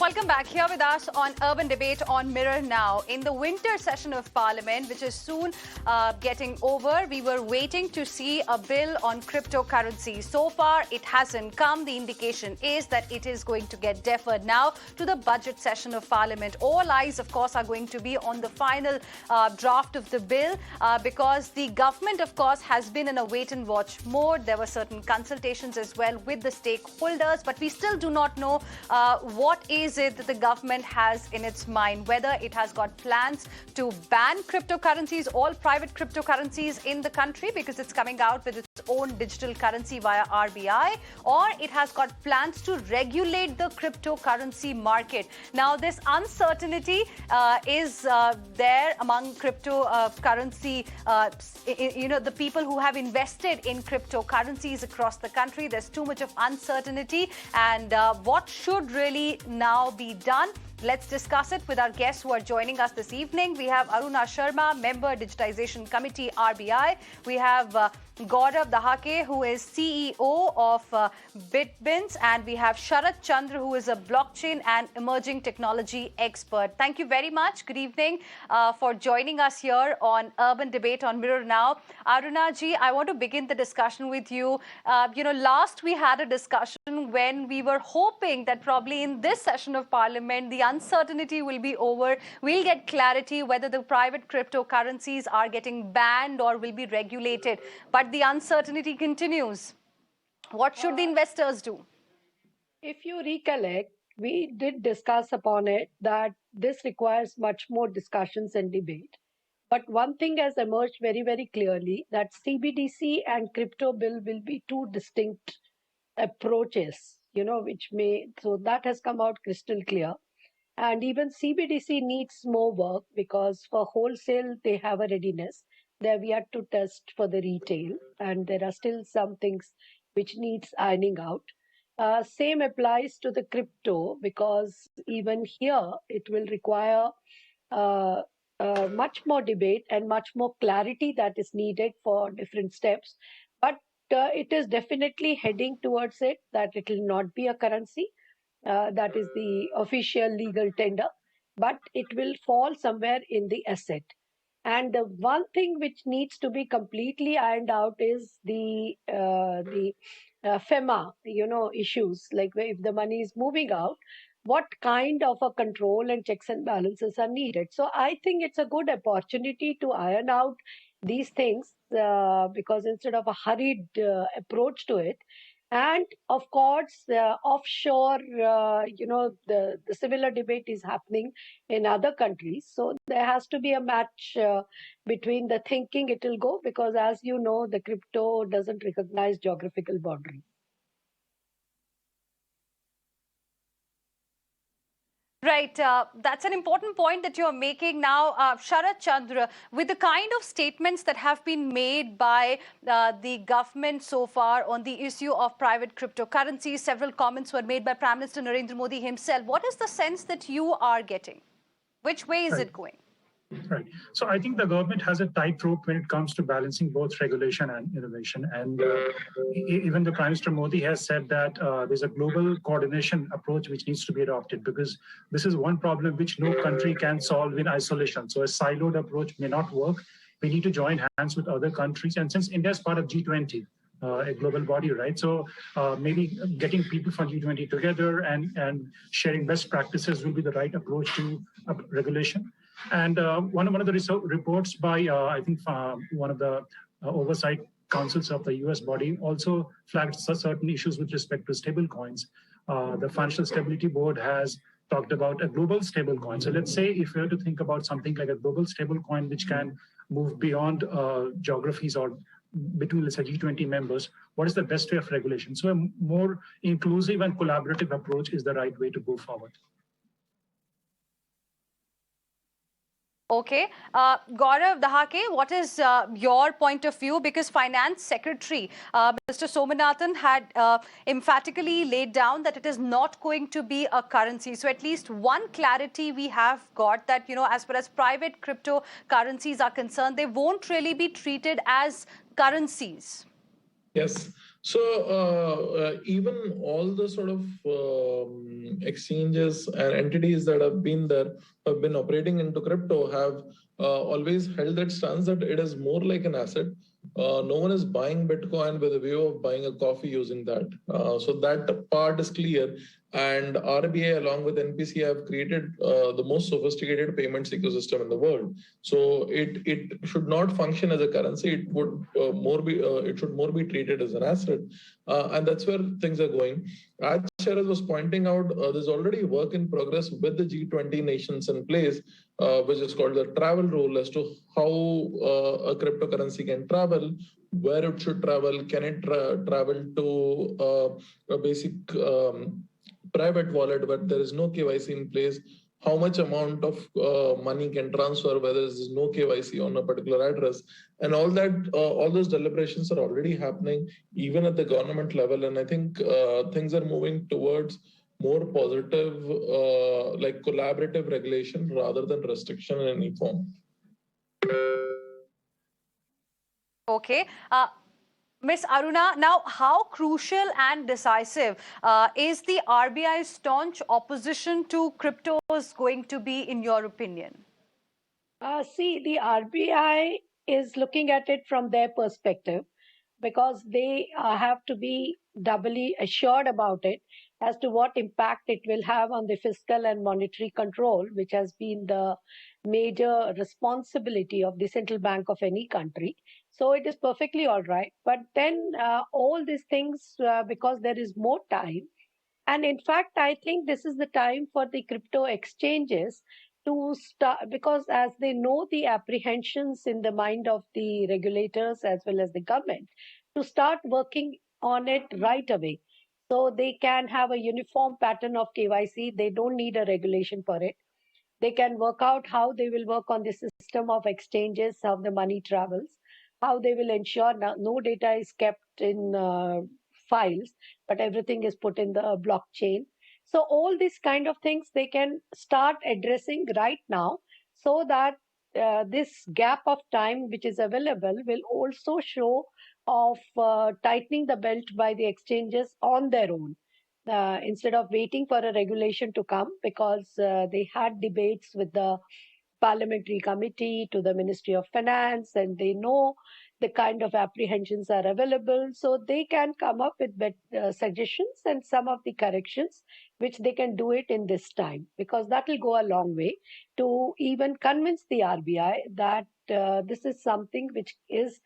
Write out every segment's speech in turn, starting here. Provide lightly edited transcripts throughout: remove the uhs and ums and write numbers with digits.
Welcome back here with us on Urban Debate on Mirror Now. In the winter session of Parliament, which is soon getting over, we were waiting to see a bill on cryptocurrency. So far, it hasn't come. The indication is that it is going to get deferred now to the budget session of Parliament. All eyes, of course, are going to be on the final draft of the bill because the government, of course, has been in a wait-and-watch mode. There were certain consultations as well with the stakeholders, but we still do not know what is it that the government has in its mind, whether it has got plans to ban cryptocurrencies, all private cryptocurrencies in the country, because it's coming out with its own digital currency via RBI, or it has got plans to regulate the cryptocurrency market. Now, this uncertainty is there among cryptocurrency, the people who have invested in cryptocurrencies across the country. There's too much of uncertainty, and what should really now be done? Let's discuss it with our guests who are joining us this evening. We have Aruna Sharma, Member Digitization Committee, RBI. We have Gaurav Dahake, who is CEO of BitBins, and we have Sharat Chandra, who is a blockchain and emerging technology expert. Thank you very much. Good evening for joining us here on Urban Debate on Mirror Now. Aruna ji, I want to begin the discussion with you. Last we had a discussion when we were hoping that probably in this session of Parliament, the uncertainty will be over. We'll get clarity whether the private cryptocurrencies are getting banned or will be regulated. But the uncertainty continues. What should the investors do? If you recollect, we did discuss upon it that this requires much more discussions and debate. But one thing has emerged very, very clearly, that CBDC and crypto bill will be two distinct approaches, so that has come out crystal clear. And even CBDC needs more work because for wholesale, they have a readiness. They have yet to test for the retail, and there are still some things which needs ironing out. Same applies to the crypto, because even here it will require much more debate and much more clarity that is needed for different steps. But it is definitely heading towards it, that it will not be a currency. That is the official legal tender, but it will fall somewhere in the asset. And the one thing which needs to be completely ironed out is the FEMA, issues, like if the money is moving out, what kind of a control and checks and balances are needed. So I think it's a good opportunity to iron out these things because instead of a hurried approach to it. And of course, offshore, the similar debate is happening in other countries. So there has to be a match between the thinking it will go, because as you know, the crypto doesn't recognize geographical boundaries. Right. That's an important point that you're making now, Sharat Chandra. With the kind of statements that have been made by the government so far on the issue of private cryptocurrencies, several comments were made by Prime Minister Narendra Modi himself. What is the sense that you are getting? Which way is it going? Right. So I think the government has a tightrope when it comes to balancing both regulation and innovation. And even the Prime Minister Modi has said that there's a global coordination approach which needs to be adopted, because this is one problem which no country can solve in isolation. So a siloed approach may not work. We need to join hands with other countries. And since India is part of G20, a global body, right? So maybe getting people from G20 together and sharing best practices will be the right approach to regulation. And one of the reports by, I think, one of the oversight councils of the US body also flagged certain issues with respect to stable coins. The Financial Stability Board has talked about a global stable coin. So let's say if we were to think about something like a global stable coin, which can move beyond geographies or between, let's say, G20 members, what is the best way of regulation? So a more inclusive and collaborative approach is the right way to go forward. Okay. Gaurav Dahake, what is your point of view? Because Finance Secretary Mr. Somanathan had emphatically laid down that it is not going to be a currency. So at least one clarity we have got that, as far as private cryptocurrencies are concerned, they won't really be treated as currencies. Yes. So even all the sort of exchanges and entities that have been there, have been operating into crypto, have always held that stance that it is more like an asset. No one is buying Bitcoin with a view of buying a coffee using that. So that part is clear. And RBI, along with NPC, have created the most sophisticated payments ecosystem in the world. So it should not function as a currency. It would it should more be treated as an asset, and that's where things are going. As Sharad was pointing out, there's already work in progress with the G20 nations in place, which is called the travel rule, as to how a cryptocurrency can travel, where it should travel, can it travel to a basic private wallet where there is no KYC in place, how much amount of money can transfer, whether there's no KYC on a particular address, and all that. All those deliberations are already happening, even at the government level. And I think things are moving towards more positive, like collaborative regulation rather than restriction in any form. Okay. Ms. Aruna, now how crucial and decisive is the RBI's staunch opposition to cryptos going to be, in your opinion? See, the RBI is looking at it from their perspective because they have to be doubly assured about it as to what impact it will have on the fiscal and monetary control, which has been the major responsibility of the central bank of any country. So it is perfectly all right. But then all these things, because there is more time, and in fact, I think this is the time for the crypto exchanges to start, because as they know the apprehensions in the mind of the regulators as well as the government, to start working on it right away. So they can have a uniform pattern of KYC. They don't need a regulation for it. They can work out how they will work on the system of exchanges, how the money travels, how they will ensure no data is kept in files, but everything is put in the blockchain. So all these kind of things they can start addressing right now, so that this gap of time which is available will also show of tightening the belt by the exchanges on their own. Instead of waiting for a regulation to come, because they had debates with the parliamentary committee to the Ministry of Finance, and they know the kind of apprehensions are available, so they can come up with suggestions and some of the corrections which they can do it in this time, because that will go a long way to even convince the RBI that this is something which is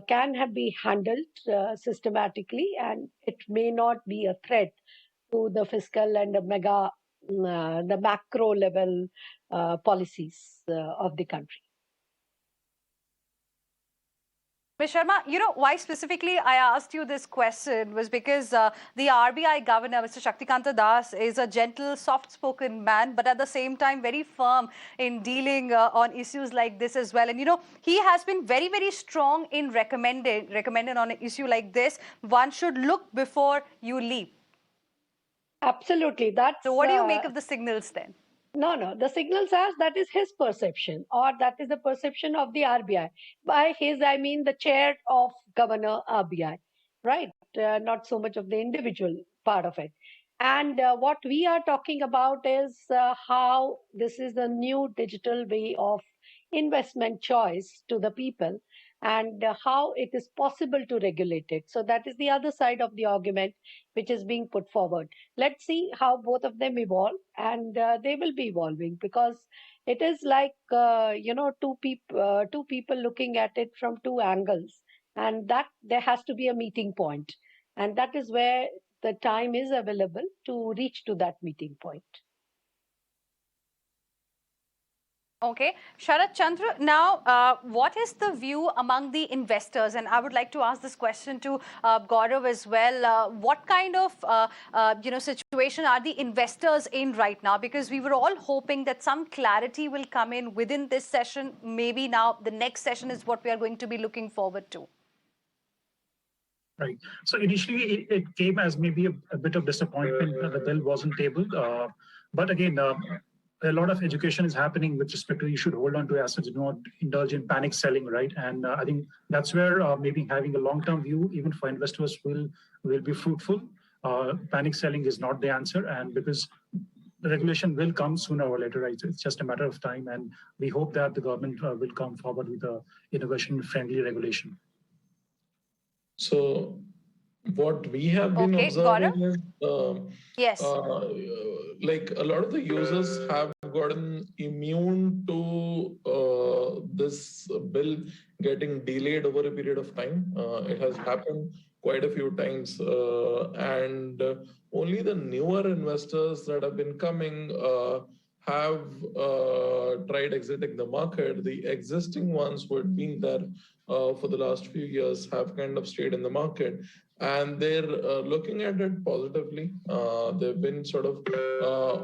can have be handled systematically, and it may not be a threat to the fiscal and the macro level policies of the country. Ms. Sharma, you know, why specifically I asked you this question was because the RBI governor, Mr. Shaktikanta Das, is a gentle, soft-spoken man, but at the same time very firm in dealing on issues like this as well. And, you know, he has been very, very strong in recommending on an issue like this, one should look before you leap. Absolutely. So what do you make of the signals then? No. The signal says that is his perception, or that is the perception of the RBI. By his, I mean the chair of Governor RBI, right? Not so much of the individual part of it. And what we are talking about is how this is a new digital way of investment choice to the people, and how it is possible to regulate it. So that is the other side of the argument which is being put forward. Let's see how both of them evolve, and they will be evolving, because it is like two people looking at it from two angles, and that there has to be a meeting point, and that is where the time is available to reach to that meeting point. Okay. Sharad Chandra, now what is the view among the investors? And I would like to ask this question to Gaurav as well. What kind of situation are the investors in right now? Because we were all hoping that some clarity will come in within this session. Maybe now the next session is what we are going to be looking forward to. Right. So initially it came as maybe a bit of disappointment that the bill wasn't tabled. But again, a lot of education is happening with respect to you should hold on to assets, do not indulge in panic selling, right? And I think that's where maybe having a long-term view, even for investors, will be fruitful. Panic selling is not the answer, and because the regulation will come sooner or later, right? It's just a matter of time, and we hope that the government will come forward with a innovation-friendly regulation. So what we have been observing is yes, like a lot of the users have gotten immune to this bill getting delayed over a period of time. It has happened quite a few times, and only the newer investors that have been coming have tried exiting the market. The existing ones who had been there for the last few years have kind of stayed in the market, and they're looking at it positively. They've been sort of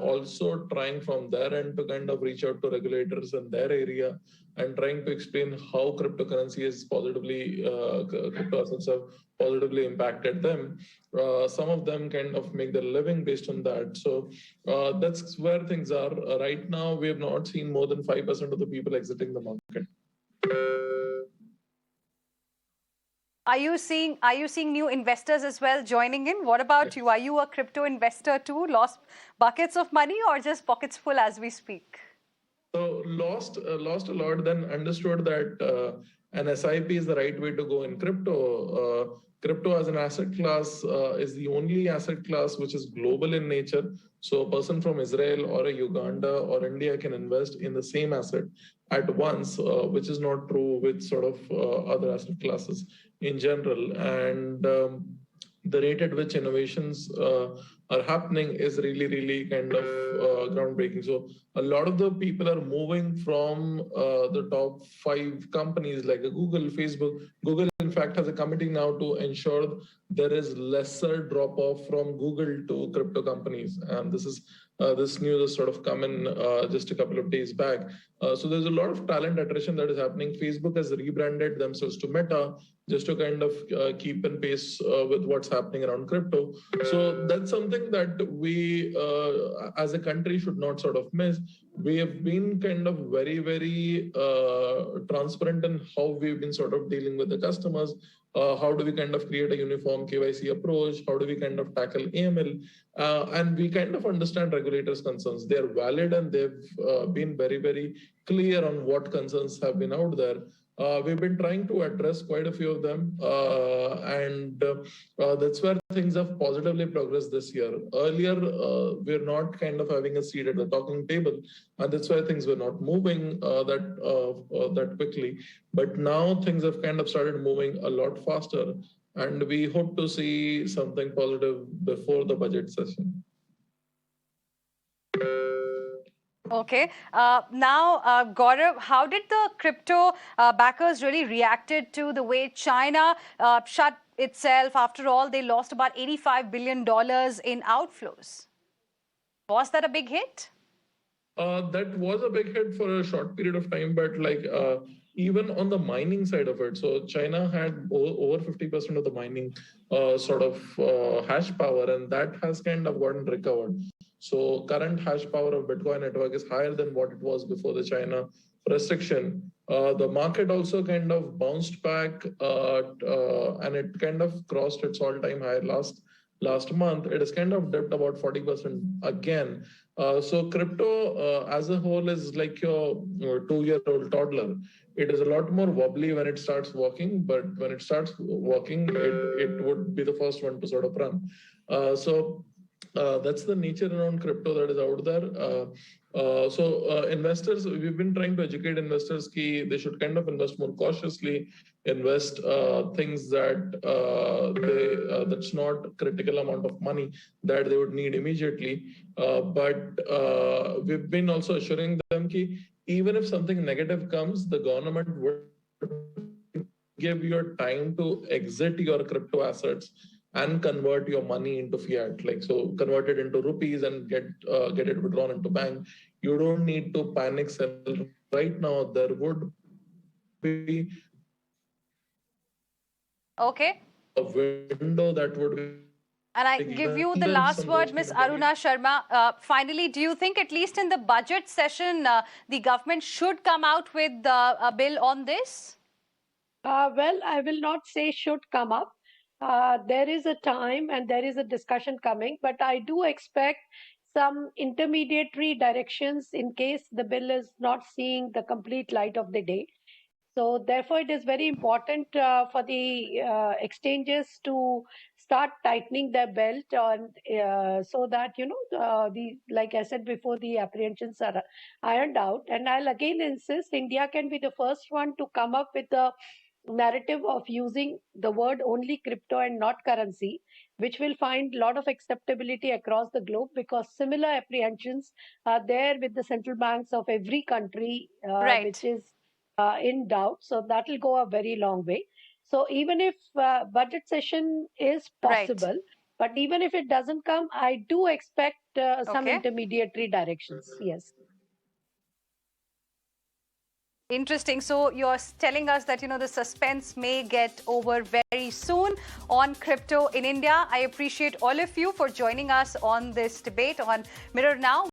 also trying from their end to kind of reach out to regulators in their area and trying to explain how cryptocurrency is positively, crypto assets have positively impacted them. Some of them kind of make their living based on that. So that's where things are. Right now, we have not seen more than 5% of the people exiting the market. Are you seeing new investors as well joining in? What about you? Are you a crypto investor too? Lost buckets of money or just pockets full as we speak? So lost a lot, then understood that an SIP is the right way to go in crypto. Crypto as an asset class is the only asset class which is global in nature. So a person from Israel or a Uganda or India can invest in the same asset at once, which is not true with sort of other asset classes in general. And the rate at which innovations are happening is really, really kind of groundbreaking. So a lot of the people are moving from the top 5 companies like Google, Facebook. Google, in fact, has a committee now to ensure there is lesser drop-off from Google to crypto companies. And this news has sort of come in just a couple of days back. So there's a lot of talent attrition that is happening. Facebook has rebranded themselves to Meta just to kind of keep in pace with what's happening around crypto. So that's something that we, as a country, should not sort of miss. We have been kind of very, very transparent in how we've been sort of dealing with the customers. How do we kind of create a uniform KYC approach? How do we kind of tackle AML? And we kind of understand regulators' concerns. They're valid and they've been very, very clear on what concerns have been out there. We've been trying to address quite a few of them, and that's where things have positively progressed this year. Earlier, we're not kind of having a seat at the talking table, and that's why things were not moving that quickly. But now things have kind of started moving a lot faster, and we hope to see something positive before the budget session. Okay. Now, Gaurav, how did the crypto backers really reacted to the way China shut itself? After all, they lost about $85 billion in outflows. Was that a big hit? That was a big hit for a short period of time, but like even on the mining side of it, so China had over 50% of the mining sort of hash power, and that has kind of gotten recovered. So current hash power of Bitcoin network is higher than what it was before the China restriction. The market also kind of bounced back and it kind of crossed its all-time high last month. It has kind of dipped about 40% again. So crypto as a whole is like your 2-year-old toddler. It is a lot more wobbly when it starts walking, but when it starts walking, it would be the first one to sort of run. So that's the nature around crypto that is out there. So investors, we've been trying to educate investors that they should kind of invest more cautiously, invest things that that's not critical amount of money that they would need immediately. But we've been also assuring them that even if something negative comes, the government would give you time to exit your crypto assets and convert your money into fiat, like so convert it into rupees and get it withdrawn into bank. You don't need to panic sell right now. There would be a window that would be And I Like, give even you the then last some word, those Ms. companies- Aruna Sharma. Finally, do you think at least in the budget session, the government should come out with a bill on this? Well, I will not say should come up. There is a time and there is a discussion coming, but I do expect some intermediary directions in case the bill is not seeing the complete light of the day. So therefore, it is very important for the exchanges to start tightening their belt on so that the like I said before, the apprehensions are ironed out. And I'll again insist, India can be the first one to come up with the narrative of using the word only crypto and not currency, which will find a lot of acceptability across the globe because similar apprehensions are there with the central banks of every country, Right. which is in doubt. So that will go a very long way. So even if budget session is Right. possible, but even if it doesn't come, I do expect some Okay. intermediary directions. Yes. Interesting. So you're telling us that, the suspense may get over very soon on crypto in India. I appreciate all of you for joining us on this debate on Mirror Now.